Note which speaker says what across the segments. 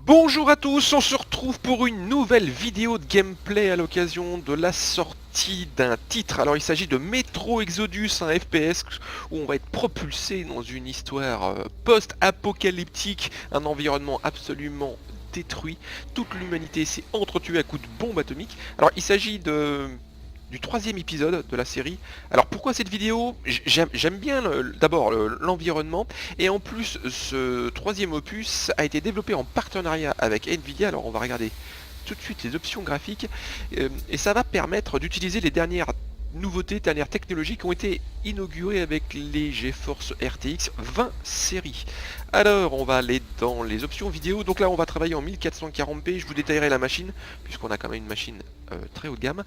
Speaker 1: Bonjour à tous, on se retrouve pour une nouvelle vidéo de gameplay à l'occasion de la sortie d'un titre. Alors il s'agit de Metro Exodus, un FPS où on va être propulsé dans une histoire post-apocalyptique, un environnement absolument détruit. Toute l'humanité s'est entretuée à coups de bombes atomiques. Alors il s'agit du troisième épisode de la série. Alors pourquoi cette vidéo? J'aime bien d'abord l'environnement, et en plus ce troisième opus a été développé en partenariat avec Nvidia. Alors on va regarder tout de suite les options graphiques, et ça va permettre d'utiliser les dernières nouveautés, dernières technologies qui ont été inaugurées avec les GeForce RTX 20 série. Alors on va aller dans les options vidéo. Donc là on va travailler en 1440p, je vous détaillerai la machine puisqu'on a quand même une machine très haut de gamme.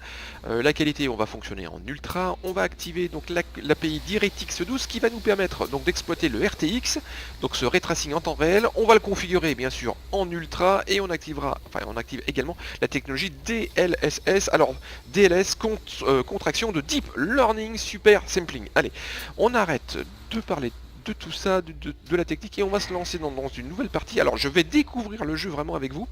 Speaker 1: La qualité, on va fonctionner en ultra. On va activer donc l'API DirectX 12 qui va nous permettre donc d'exploiter le RTX, donc ce ray tracing en temps réel. On va le configurer bien sûr en ultra, et on active également la technologie DLSS. Alors DLS, contraction de Deep Learning Super Sampling. Allez, on arrête de parler de tout ça, de la technique, et on va se lancer dans une nouvelle partie. Alors je vais découvrir le jeu vraiment avec vous.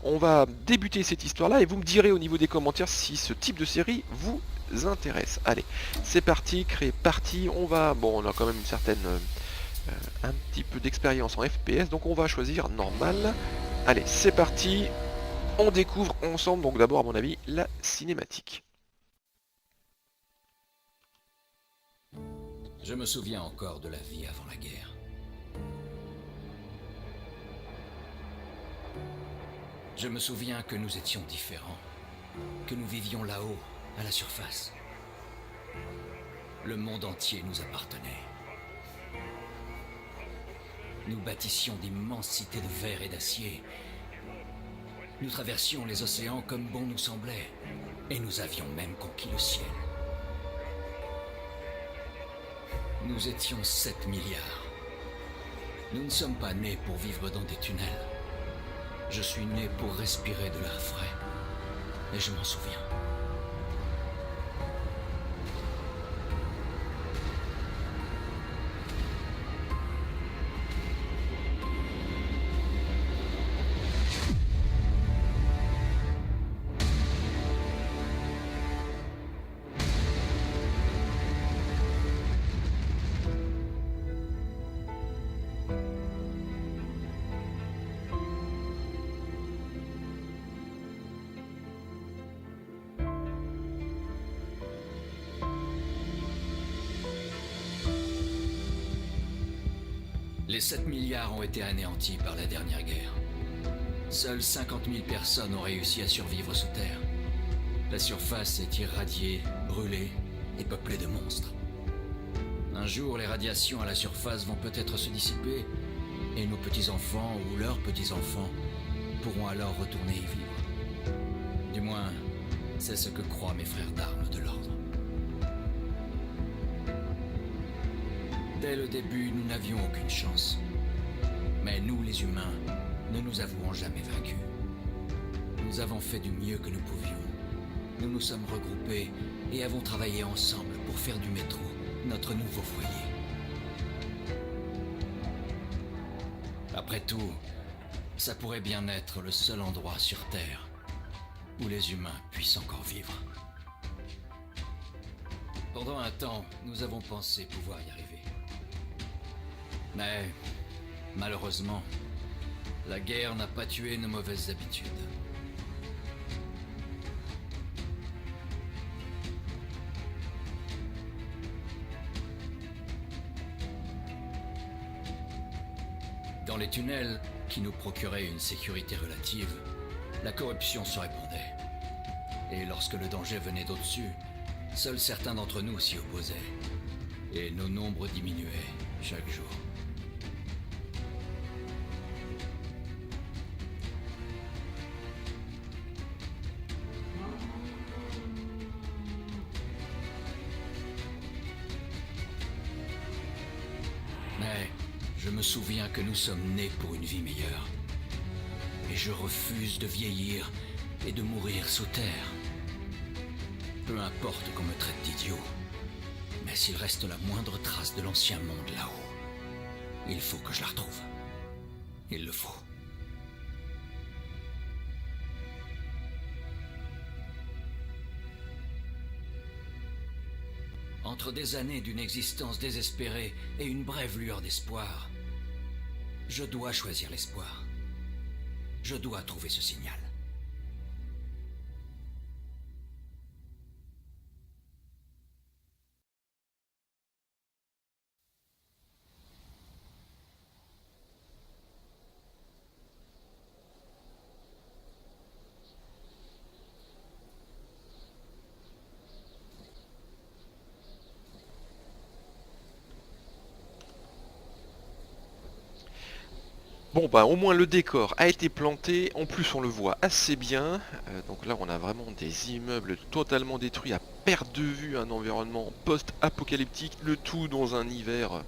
Speaker 1: On va débuter cette histoire là et vous me direz au niveau des commentaires si ce type de série vous intéresse. Allez, c'est parti, créer partie. On a quand même une certaine un petit peu d'expérience en FPS, donc on va choisir normal. Allez, c'est parti, on découvre ensemble. Donc d'abord à mon avis la cinématique.
Speaker 2: Je me souviens encore de la vie avant la guerre. Je me souviens que nous étions différents, que nous vivions là-haut, à la surface. Le monde entier nous appartenait. Nous bâtissions d'immenses cités de verre et d'acier. Nous traversions les océans comme bon nous semblait, et nous avions même conquis le ciel. Nous étions 7 milliards. Nous ne sommes pas nés pour vivre dans des tunnels. Je suis né pour respirer de l'air frais. Et je m'en souviens. Les 7 milliards ont été anéantis par la dernière guerre. Seules 50 000 personnes ont réussi à survivre sous terre. La surface est irradiée, brûlée et peuplée de monstres. Un jour, les radiations à la surface vont peut-être se dissiper, et nos petits-enfants ou leurs petits-enfants pourront alors retourner y vivre. Du moins, c'est ce que croient mes frères d'armes de l'ordre. Dès le début, nous n'avions aucune chance. Mais nous, les humains, ne nous avouons jamais vaincus. Nous avons fait du mieux que nous pouvions. Nous nous sommes regroupés et avons travaillé ensemble pour faire du métro notre nouveau foyer. Après tout, ça pourrait bien être le seul endroit sur Terre où les humains puissent encore vivre. Pendant un temps, nous avons pensé pouvoir y arriver. Mais, malheureusement, la guerre n'a pas tué nos mauvaises habitudes. Dans les tunnels, qui nous procuraient une sécurité relative, la corruption se répandait. Et lorsque le danger venait d'au-dessus, seuls certains d'entre nous s'y opposaient. Et nos nombres diminuaient chaque jour. Mais je me souviens que nous sommes nés pour une vie meilleure. Et je refuse de vieillir et de mourir sous terre. Peu importe qu'on me traite d'idiot, mais s'il reste la moindre trace de l'ancien monde là-haut, il faut que je la retrouve. Il le faut. entre des années d'une existence désespérée et une brève lueur d'espoir, je dois choisir l'espoir. Je dois trouver ce signal.
Speaker 1: Bon bah au moins le décor a été planté, en plus on le voit assez bien. Donc là on a vraiment des immeubles totalement détruits à perte de vue, un environnement post-apocalyptique, le tout dans un hiver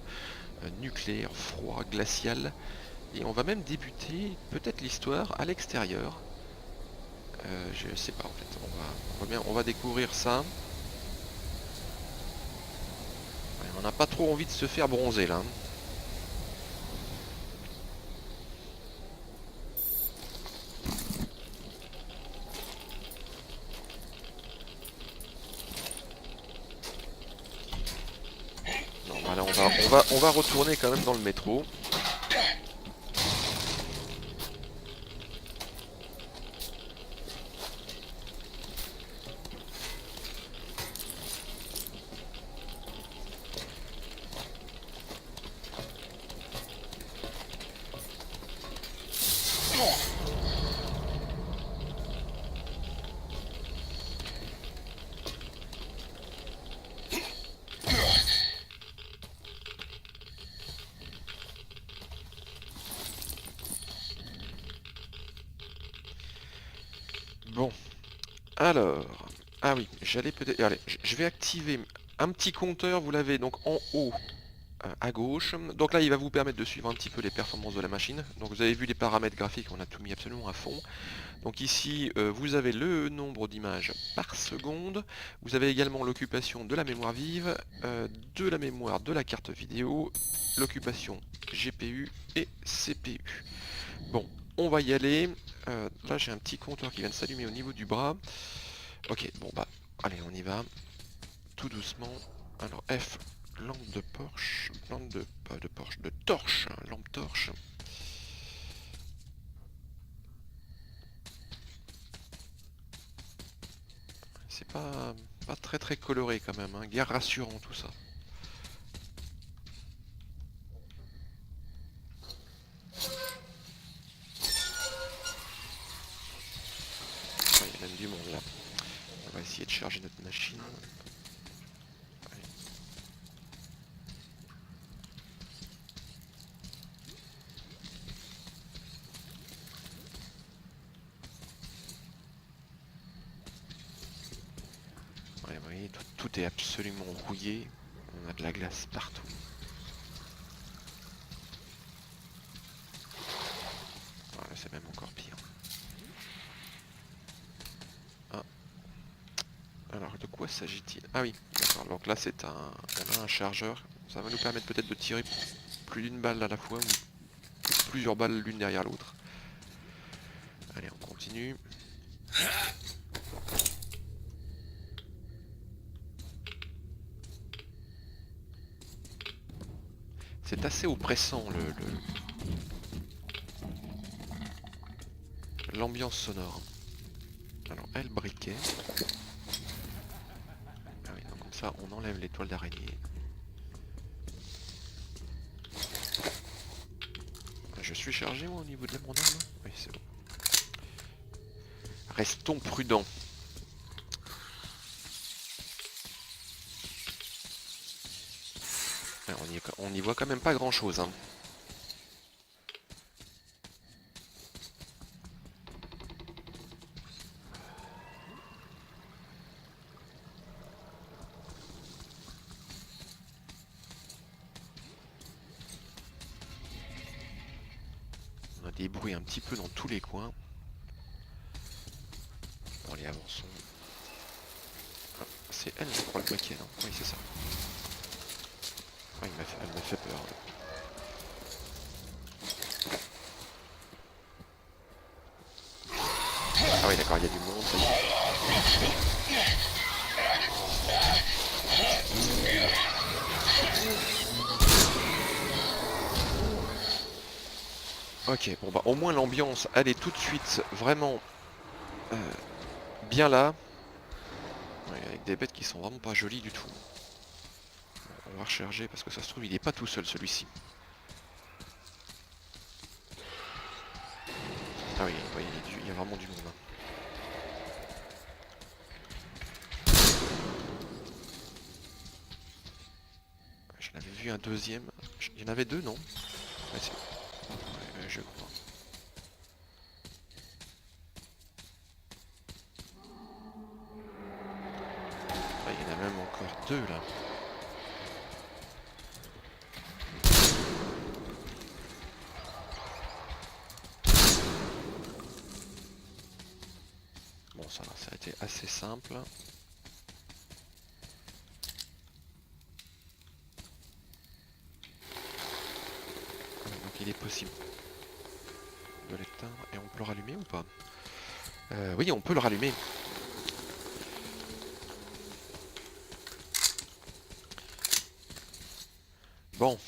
Speaker 1: nucléaire, froid, glacial. Et on va même débuter peut-être l'histoire à l'extérieur. Je sais pas en fait, on va découvrir ça. Ouais, on n'a pas trop envie de se faire bronzer là. Non, voilà, on va retourner quand même dans le métro. Bon, alors, ah oui, j'allais peut-être, allez, je vais activer un petit compteur, vous l'avez donc en haut à gauche. Donc là, il va vous permettre de suivre un petit peu les performances de la machine. Donc vous avez vu les paramètres graphiques, on a tout mis absolument à fond. Donc ici, vous avez le nombre d'images par seconde. Vous avez également l'occupation de la mémoire vive, de la mémoire de la carte vidéo, l'occupation GPU et CPU. Bon, on va y aller. Là, j'ai un petit compteur qui vient de s'allumer au niveau du bras. Ok, bon bah, allez, on y va. Tout doucement. Alors F, lampe de Porsche, lampe de, pas de Porsche, de torche, hein, lampe torche. C'est pas très coloré quand même, hein. Guère rassurant tout ça. Ouais, il y a même du monde là. On va essayer de charger notre machine. Ouais, vous voyez, tout est absolument rouillé. On a de la glace partout. Voilà, c'est même encore pire. Ah. Alors, de quoi s'agit-il? Ah oui, d'accord. Donc là, on a un chargeur. Ça va nous permettre peut-être de tirer plus d'une balle à la fois, ou plusieurs balles l'une derrière l'autre. Allez, on continue. C'est assez oppressant l'ambiance sonore. Alors, elle briquet. Ah oui, donc comme ça, on enlève les toiles d'araignée. Je suis chargé moi, au niveau de mon arme? Oui, c'est bon. Restons prudents. On y voit quand même pas grand chose, hein. On a des bruits un petit peu dans tous les coins. Bon, allez, avançons. Ah, c'est elle, je crois, le paquet, non? Oui, c'est ça. Ah, elle m'a fait peur. Ah oui, d'accord, il y a du monde, ça y est. Ok, bon bah au moins l'ambiance elle est tout de suite vraiment bien là. Ouais, avec des bêtes qui sont vraiment pas jolies du tout. Bon, on va recharger parce que ça se trouve il est pas tout seul celui-ci. Ah oui, ouais, il y a vraiment du monde. Hein. J'en avais vu un deuxième. Il y en avait deux, non? Ouais, ouais, je crois. Ah, il y en a même encore deux là. Bon, ça a été assez simple. Donc il est possible de l'éteindre. Et on peut le rallumer ou pas? Oui, on peut le rallumer. Bon.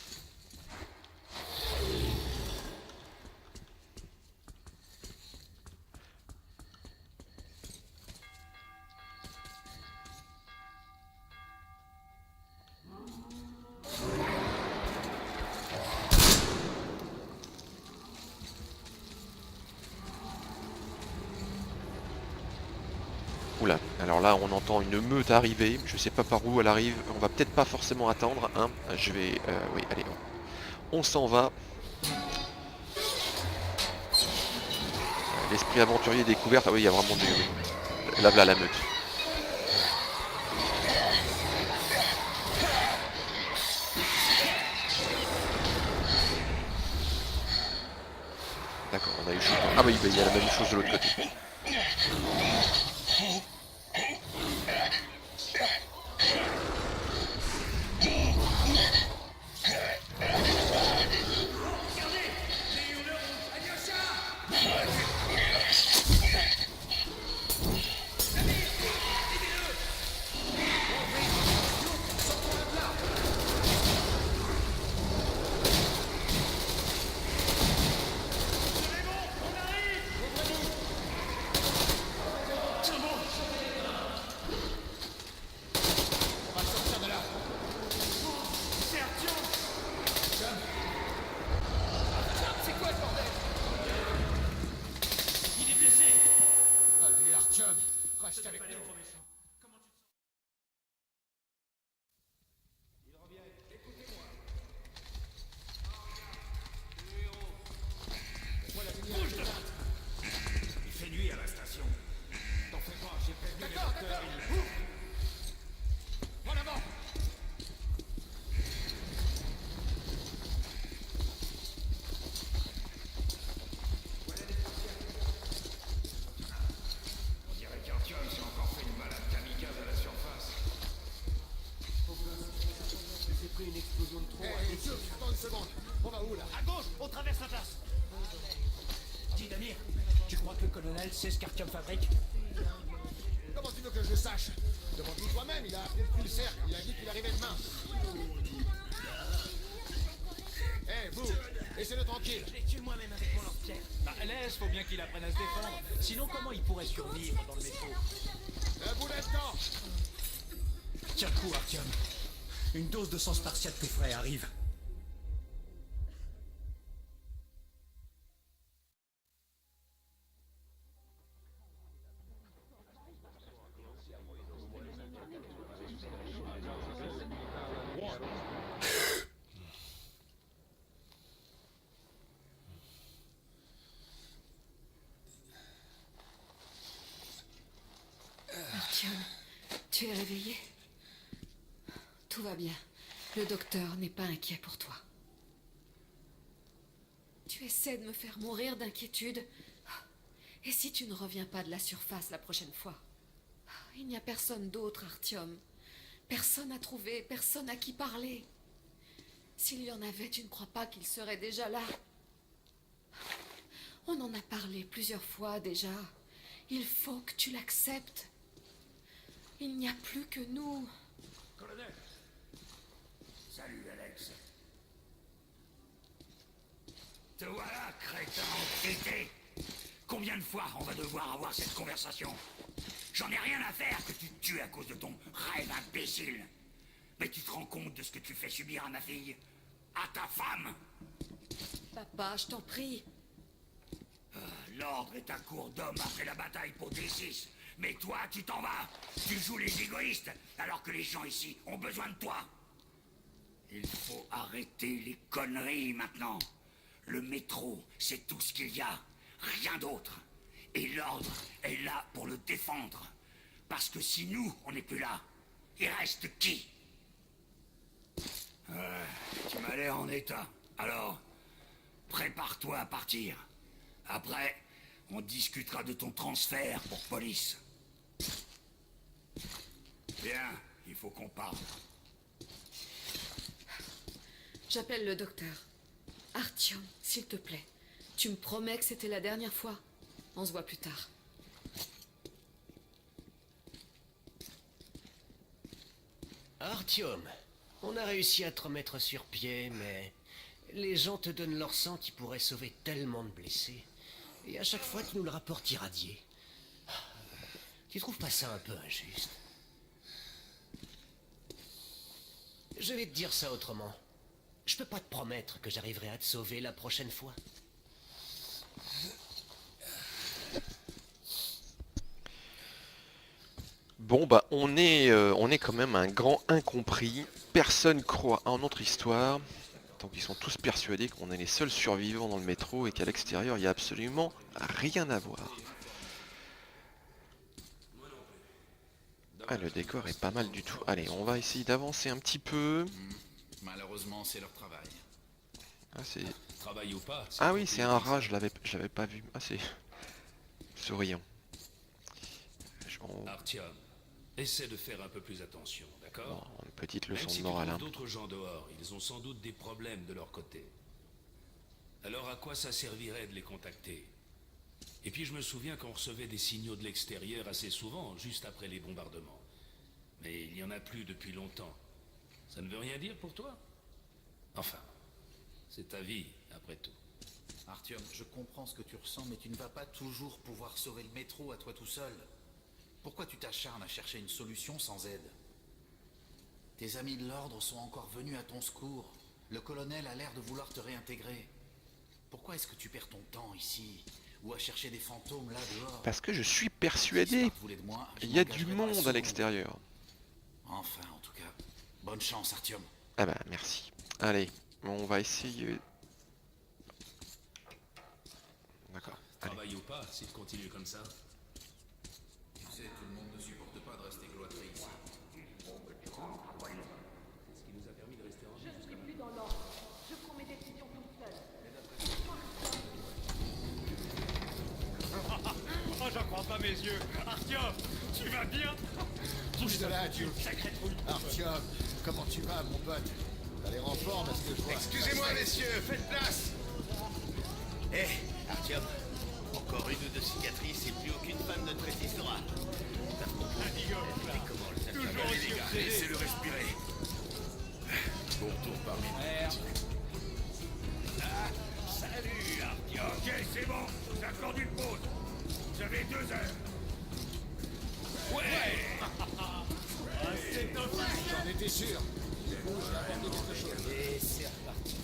Speaker 1: Oula, alors là on entend une meute arriver, je sais pas par où elle arrive, on va peut-être pas forcément attendre, hein. Je vais... oui, allez, on s'en va. L'esprit aventurier découvert, ah oui, il y a vraiment du... Oui. Là, là, la meute. D'accord, on a eu chaud. Ah oui, bah, il y a la même chose de l'autre côté.
Speaker 3: C'est ce qu'Artyom fabrique.
Speaker 4: Comment tu veux que je sache? Demande-lui toi-même, il a appelé le cercle, il a dit qu'il arrivait demain. Hé, vous, laissez-le tranquille.
Speaker 3: Je l'ai tué moi-même avec mon lance-pierre. Bah laisse, faut bien qu'il apprenne à se défendre. Sinon comment il pourrait survivre dans le métro?
Speaker 4: Un boulet de temps.
Speaker 3: Tiens le coup, Artyom. Une dose de sang spartiate tout frais arrive.
Speaker 5: Artyom, tu es réveillé? Tout va bien. Le docteur n'est pas inquiet pour toi. Tu essaies de me faire mourir d'inquiétude. Et si tu ne reviens pas de la surface la prochaine fois? Il n'y a personne d'autre, Artyom. Personne à trouver, personne à qui parler. S'il y en avait, tu ne crois pas qu'il serait déjà là? On en a parlé plusieurs fois déjà. Il faut que tu l'acceptes. Il n'y a plus que nous.
Speaker 3: Colonel. Salut, Alex.
Speaker 6: Te voilà, crétin entêté. Combien de fois on va devoir avoir cette conversation? J'en ai rien à faire que tu te tues à cause de ton rêve imbécile. Mais tu te rends compte de ce que tu fais subir à ma fille? À ta femme?
Speaker 5: Papa, je t'en prie.
Speaker 6: L'ordre est un cours d'homme après la bataille pour D6. Mais toi, tu t'en vas. Tu joues les égoïstes, alors que les gens ici ont besoin de toi. Il faut arrêter les conneries maintenant. Le métro, c'est tout ce qu'il y a. Rien d'autre. Et l'ordre est là pour le défendre. Parce que si nous, on n'est plus là, il reste qui? Tu m'as l'air en état. Alors, prépare-toi à partir. Après, on discutera de ton transfert pour police. Bien, il faut qu'on parle.
Speaker 5: J'appelle le docteur. Artyom, s'il te plaît. Tu me promets que c'était la dernière fois. On se voit plus tard.
Speaker 7: Artyom, on a réussi à te remettre sur pied, mais les gens te donnent leur sang qui pourrait sauver tellement de blessés. Et à chaque fois, tu nous le rapportes irradié. Tu trouves pas ça un peu injuste? Je vais te dire ça autrement. Je peux pas te promettre que j'arriverai à te sauver la prochaine fois.
Speaker 1: Bon bah on est quand même un grand incompris. Personne croit en notre histoire. Donc ils sont tous persuadés qu'on est les seuls survivants dans le métro et qu'à l'extérieur il n'y a absolument rien à voir. Ah, le décor est pas mal du tout. Allez, on va essayer d'avancer un petit peu.
Speaker 3: Malheureusement, c'est leur travail.
Speaker 1: Ah, c'est...
Speaker 3: Travail ou pas.
Speaker 1: Ah oui, c'est un rat, je l'avais pas vu. Ah, c'est souriant.
Speaker 8: Artyom, essaie de faire un peu plus attention, d'accord?
Speaker 1: Bon, une petite leçon
Speaker 8: Même
Speaker 1: de
Speaker 8: si
Speaker 1: morale.
Speaker 8: tu
Speaker 1: Hein.
Speaker 8: trouves d'autres gens dehors, ils ont sans doute des problèmes de leur côté. Alors à quoi ça servirait de les contacter? Et puis je me souviens qu'on recevait des signaux de l'extérieur assez souvent, juste après les bombardements. Mais il n'y en a plus depuis longtemps. Ça ne veut rien dire pour toi? Enfin, c'est ta vie, après tout.
Speaker 3: Artyom, je comprends ce que tu ressens, mais tu ne vas pas toujours pouvoir sauver le métro à toi tout seul. Pourquoi tu t'acharnes à chercher une solution sans aide? Tes amis de l'ordre sont encore venus à ton secours. Le colonel a l'air de vouloir te réintégrer. Pourquoi est-ce que tu perds ton temps ici? Ou à chercher des fantômes là dehors?
Speaker 1: Parce que je suis persuadé qu'il y a du monde à l'extérieur.
Speaker 3: Enfin, en tout cas, bonne chance, Artyom.
Speaker 1: Ah bah merci. Allez, on va essayer. D'accord.
Speaker 8: Travail ou pas, s'il continue comme ça.
Speaker 3: Tu sais, tout le monde ne supporte pas de rester cloîtré ici.
Speaker 8: Ce qui nous a permis de rester en vie.
Speaker 9: Je suis plus dans l'ordre. Je prends mes décisions toute seule.
Speaker 10: Oh, j'en crois pas mes yeux. Artyom, tu vas bien?
Speaker 4: Bouge de là, Duke. Artyom, comment tu vas, mon pote? T'as l'air en forme, est-ce que je vois?
Speaker 10: Excusez-moi, messieurs, faites place.
Speaker 7: Hé, Artyom, encore une ou deux cicatrices et plus aucune femme ne te résistera.
Speaker 10: Toujours aussi obsédé.
Speaker 6: Laissez-le respirer. Bon retour parmi nous. Salut, Artyom. Ok, c'est bon. C'est encore d'une pause. Vous avez 2 heures. Ouais.
Speaker 4: J'en étais sûr. Bouge et apporte quelque chose.
Speaker 7: Et c'est reparti.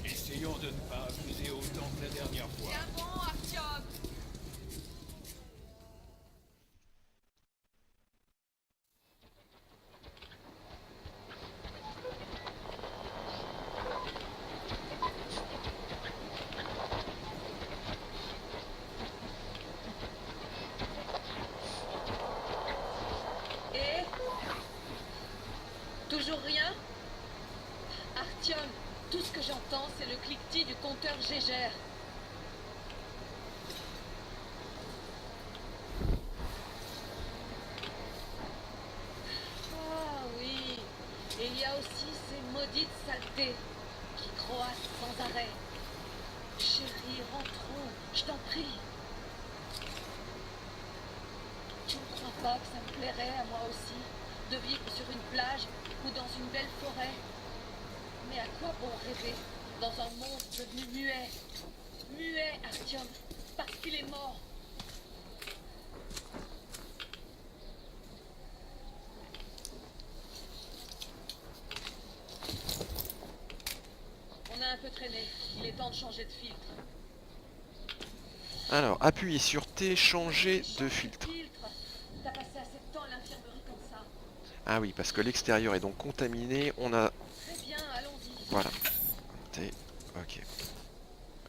Speaker 10: Essayons de ne pas abuser autant que la dernière fois.
Speaker 9: Tiens bon, Artyom. Et toujours rien? Artyom, tout ce que j'entends, c'est le cliquetis du compteur Gégère. Ah oui, et il y a aussi ces maudites saletés qui croassent sans arrêt. Chérie, rentrons, je t'en prie. Tu ne crois pas que ça me plairait à moi aussi de vivre sur une plage ou dans une belle forêt? Mais à quoi bon rêver? Dans un monde devenu muet. Muet, Artyom. Parce qu'il est mort. On a un peu traîné. Il est temps de changer de filtre.
Speaker 1: Alors, appuyez sur T, changer de filtre.
Speaker 9: T'as passé assez de temps à l'infirmerie comme ça.
Speaker 1: Ah oui, parce que l'extérieur est donc contaminé. On a...
Speaker 9: Très bien, allons-y.
Speaker 1: Voilà. T, ok.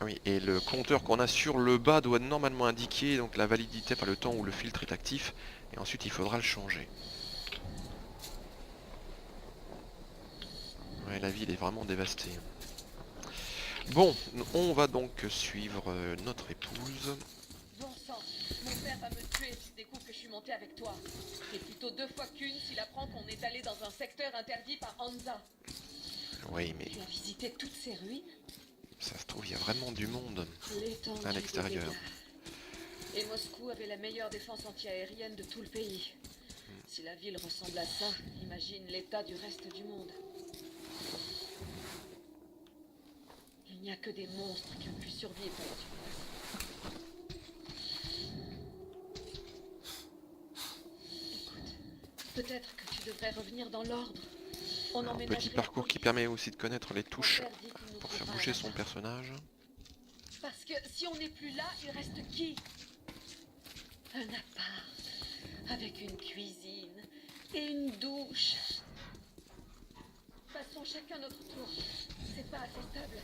Speaker 1: Ah oui, et le compteur qu'on a sur le bas doit normalement indiquer donc la validité par le temps où le filtre est actif. Et ensuite, il faudra le changer. Ouais, la ville est vraiment dévastée. Bon, on va donc suivre notre épouse.
Speaker 9: Bon sang, mon père va me tuer s'il découvre que je suis montée avec toi. C'est plutôt 2 fois qu'une s'il apprend qu'on est allé dans un secteur interdit par Hansa.
Speaker 1: Oui, mais
Speaker 9: Tu as visité toutes ces ruines?
Speaker 1: ça se trouve, il y a vraiment du monde
Speaker 9: L'étendue
Speaker 1: à
Speaker 9: des
Speaker 1: l'extérieur.
Speaker 9: dégâts. Et Moscou avait la meilleure défense antiaérienne de tout le pays. Si la ville ressemble à ça, imagine l'état du reste du monde. Il n'y a que des monstres qui ont pu survivre à la surface. Écoute, peut-être que tu devrais revenir dans l'ordre. On
Speaker 1: Un
Speaker 9: emménagerait
Speaker 1: petit
Speaker 9: la
Speaker 1: parcours qui
Speaker 9: police.
Speaker 1: permet aussi de connaître les touches
Speaker 9: Mon père dit qu'il nous
Speaker 1: pour faire
Speaker 9: trouvera
Speaker 1: bouger
Speaker 9: un
Speaker 1: son
Speaker 9: appart.
Speaker 1: personnage.
Speaker 9: Parce que si on n'est plus là, il reste qui? Un appart, avec une cuisine et une douche. Passons chacun notre tour. C'est pas assez stable.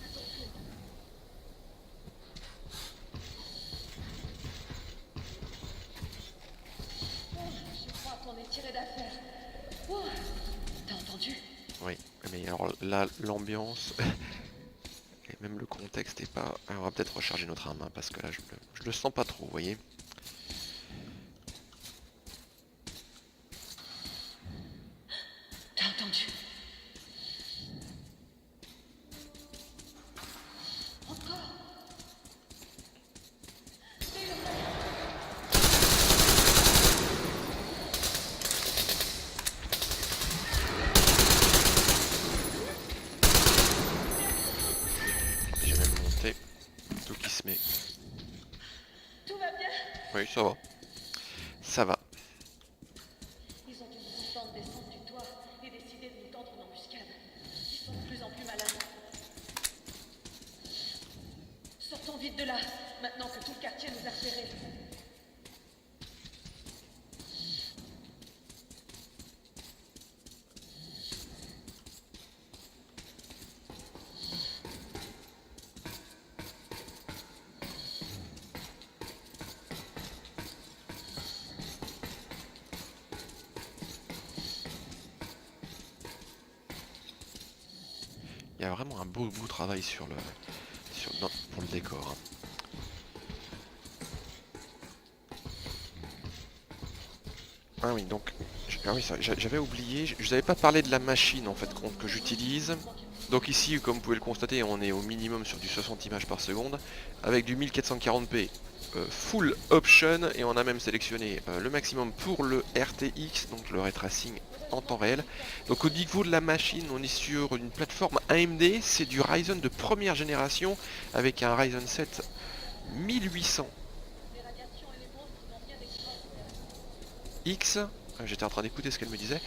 Speaker 9: Attention. Oh, je crois qu'on est tiré d'affaire. Oh, t'as entendu?
Speaker 1: Oui, mais alors là, l'ambiance et même le contexte est pas... Alors, on va peut-être recharger notre arme, hein, parce que là, je le sens pas trop, vous voyez.
Speaker 9: T'as entendu? Encore?
Speaker 1: J'ai même monté tout qui se met.
Speaker 9: Tout va bien?
Speaker 1: Oui, ça va. Ça va.
Speaker 9: Ils ont dû nous entendre descendre du toit et décider de nous tendre une embuscade. Ils sont de plus en plus malins. Sortons vite de là, maintenant que tout le quartier nous a repérés.
Speaker 1: Il y a vraiment un beau travail sur le... pour le décor. Hein. Ah oui, donc... Ah oui, j'avais oublié, je vous avais pas parlé de la machine en fait que j'utilise. Donc ici, comme vous pouvez le constater, on est au minimum sur du 60 images par seconde, avec du 1440p full option, et on a même sélectionné le maximum pour le RTX, donc le ray tracing en temps réel. Donc au niveau de la machine, on est sur une plateforme AMD, c'est du Ryzen de première génération, avec un Ryzen 7 1800 X. J'étais en train d'écouter ce qu'elle me disait.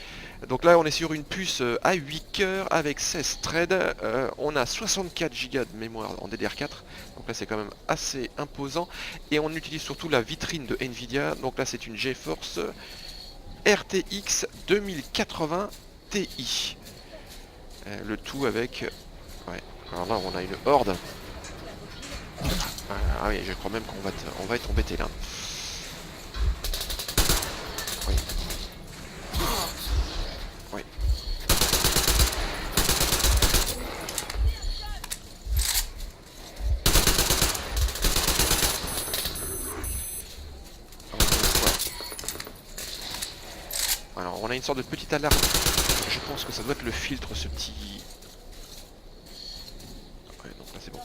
Speaker 1: Donc là on est sur une puce à 8 cœurs avec 16 threads. On a 64 Go de mémoire en DDR4. Donc là c'est quand même assez imposant. Et on utilise surtout la vitrine de Nvidia. Donc là c'est une GeForce RTX 2080 Ti. Le tout avec... Ouais. Alors là on a une horde. Ah oui, je crois même qu'on va être embêté là. Oui. Oui. Alors on a une sorte de petite alarme. Je pense que ça doit être le filtre, ce petit... Ouais, donc là c'est bon.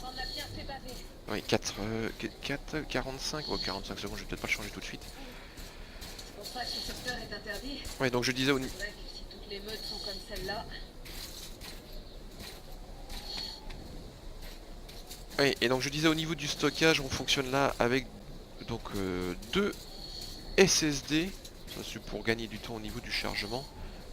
Speaker 1: Oui, 45, bon, 45 secondes, je vais peut-être pas le changer tout de suite.
Speaker 9: C'est pour ça que ce secteur est interdit.
Speaker 1: Ouais, donc je disais au...
Speaker 9: C'est vrai que si toutes les meutes sont comme celle-là...
Speaker 1: Oui, et donc je disais au niveau du stockage, on fonctionne là avec donc 2 SSD. Ça c'est pour gagner du temps au niveau du chargement.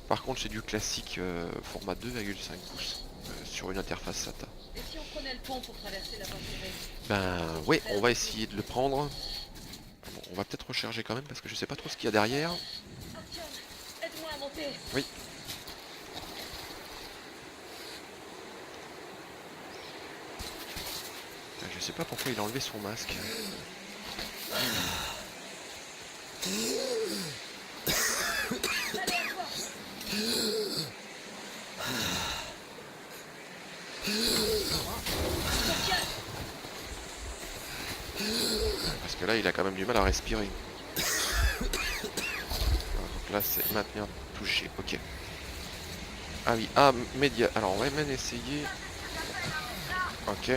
Speaker 1: Par contre c'est du classique format 2,5 pouces sur une interface SATA.
Speaker 9: Et si on prenait le pont pour traverser la passerelle?
Speaker 1: Ben ouais, on va essayer de le prendre. Bon, on va peut-être recharger quand même parce que je sais pas trop ce qu'il y a derrière.
Speaker 9: Artyom, aide-moi à monter.
Speaker 1: Oui. Je sais pas pourquoi il a enlevé son masque.
Speaker 9: Allez, à toi.
Speaker 1: Parce que là il a quand même du mal à respirer. Donc là c'est maintenir touché, ok. Ah oui, ah média. Alors on va même essayer. Ok.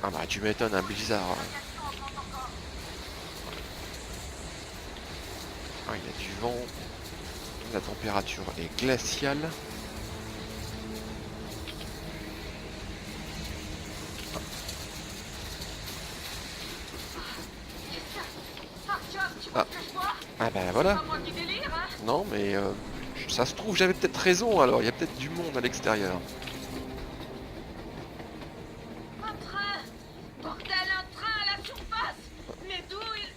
Speaker 1: Ah bah tu m'étonnes, un blizzard. Ah, il y a du vent. La température est glaciale. Ah, ah bah voilà. Non mais ça se trouve j'avais peut-être raison alors, il y a peut-être du monde à l'extérieur.
Speaker 9: Un train! Bordel, un train à la surface! Mais d'où il...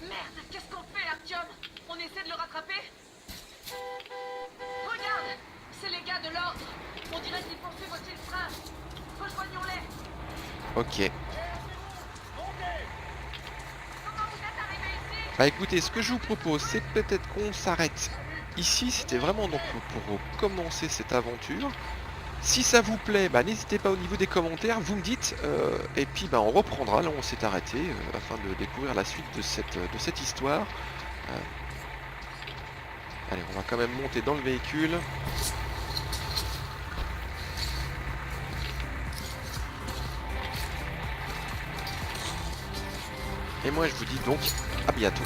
Speaker 9: Merde, qu'est-ce qu'on fait, Artyom? On essaie de le rattraper? Regarde! C'est les gars de l'ordre! On dirait qu'ils poursuivent aussi le train! Rejoignons-les!
Speaker 1: Ok.
Speaker 9: Comment vous êtes arrivés ici?
Speaker 1: Bah écoutez, ce que je vous propose, c'est peut-être qu'on s'arrête ici. C'était vraiment donc pour commencer cette aventure. Si ça vous plaît, bah, n'hésitez pas au niveau des commentaires, vous me dites, et puis bah, on reprendra là où on s'est arrêté, afin de découvrir la suite de cette histoire. Allez, on va quand même monter dans le véhicule. Et moi je vous dis donc à bientôt.